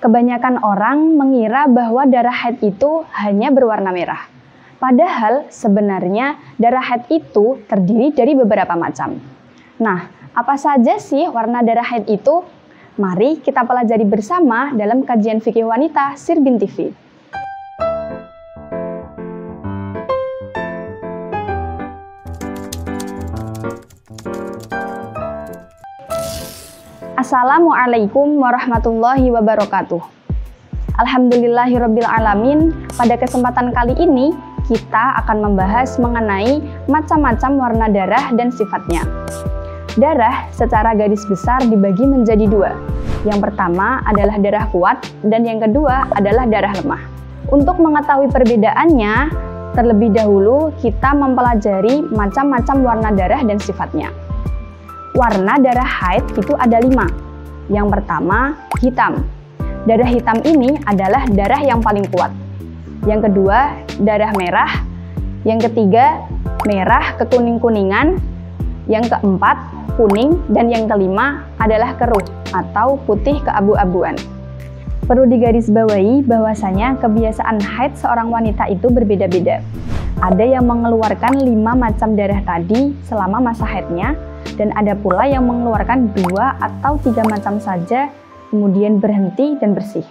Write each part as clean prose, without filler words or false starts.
Kebanyakan orang mengira bahwa darah haid itu hanya berwarna merah. Padahal sebenarnya darah haid itu terdiri dari beberapa macam. Nah, apa saja sih warna darah haid itu? Mari kita pelajari bersama dalam kajian fikih wanita Sirbin TV. Assalamualaikum warahmatullahi wabarakatuh. Alhamdulillahirabbil alamin. Pada kesempatan kali ini kita akan membahas mengenai macam-macam warna darah dan sifatnya. Darah secara garis besar dibagi menjadi dua. Yang pertama adalah darah kuat dan yang kedua adalah darah lemah. Untuk mengetahui perbedaannya, terlebih dahulu kita mempelajari macam-macam warna darah dan sifatnya. Warna darah haid itu ada 5. Yang pertama, hitam. Darah hitam ini adalah darah yang paling kuat. Yang kedua, darah merah. Yang ketiga, merah kekuning-kuningan. Yang keempat, kuning. Dan yang kelima adalah keruh atau putih keabu-abuan. Perlu digarisbawahi bahwasanya kebiasaan haid seorang wanita itu berbeda-beda. Ada yang mengeluarkan 5 macam darah tadi selama masa haidnya, dan ada pula yang mengeluarkan 2 atau 3 macam saja, kemudian berhenti dan bersih.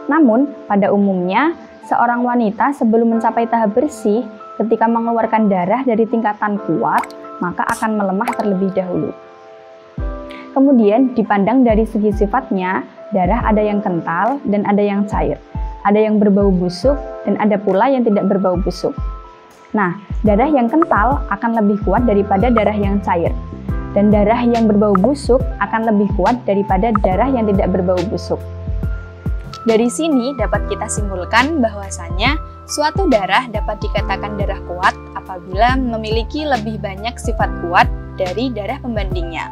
Namun, pada umumnya, seorang wanita sebelum mencapai tahap bersih, ketika mengeluarkan darah dari tingkatan kuat, maka akan melemah terlebih dahulu. Kemudian, dipandang dari segi sifatnya, darah ada yang kental dan ada yang cair. Ada yang berbau busuk dan ada pula yang tidak berbau busuk. Nah, darah yang kental akan lebih kuat daripada darah yang cair. Dan darah yang berbau busuk akan lebih kuat daripada darah yang tidak berbau busuk. Dari sini dapat kita simpulkan bahwasanya suatu darah dapat dikatakan darah kuat apabila memiliki lebih banyak sifat kuat dari darah pembandingnya.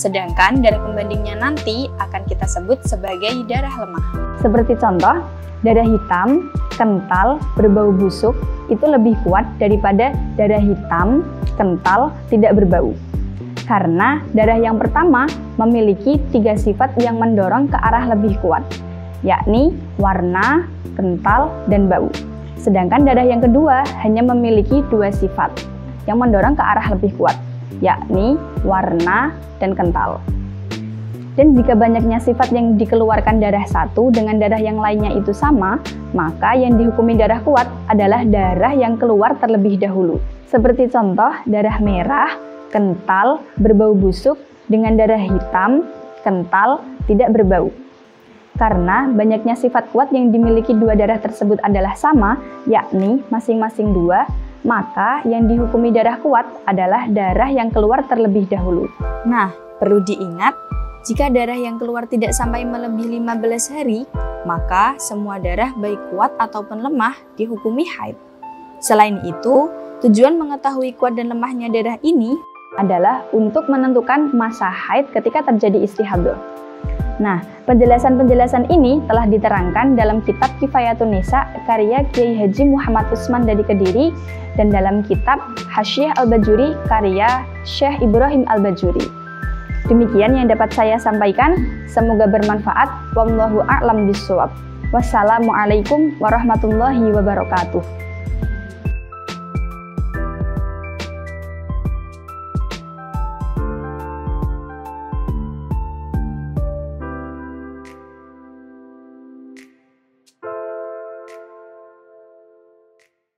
Sedangkan darah pembandingnya nanti akan kita sebut sebagai darah lemah. Seperti contoh, darah hitam, kental, berbau busuk itu lebih kuat daripada darah hitam, kental, tidak berbau. Karena darah yang pertama memiliki 3 sifat yang mendorong ke arah lebih kuat, yakni warna, kental, dan bau. Sedangkan darah yang kedua hanya memiliki 2 sifat yang mendorong ke arah lebih kuat, yakni warna dan kental. Dan jika banyaknya sifat yang dikeluarkan darah satu dengan darah yang lainnya itu sama, maka yang dihukumi darah kuat adalah darah yang keluar terlebih dahulu. Seperti contoh darah merah, kental, berbau busuk dengan darah hitam, kental, tidak berbau. Karena banyaknya sifat kuat yang dimiliki 2 darah tersebut adalah sama, yakni masing-masing 2, maka yang dihukumi darah kuat adalah darah yang keluar terlebih dahulu. Nah, perlu diingat, jika darah yang keluar tidak sampai melebihi 15 hari, maka semua darah baik kuat ataupun lemah dihukumi haid. Selain itu, tujuan mengetahui kuat dan lemahnya darah ini adalah untuk menentukan masa haid ketika terjadi istihadah. Nah, penjelasan-penjelasan ini telah diterangkan dalam kitab Kifayatun Nisa karya Kiai Haji Muhammad Utsman dari Kediri dan dalam kitab Hasyiah Al-Bajuri karya Syekh Ibrahim Al-Bajuri. Demikian yang dapat saya sampaikan, semoga bermanfaat. Wallahu a'lam bishawab. Wassalamualaikum warahmatullahi wabarakatuh.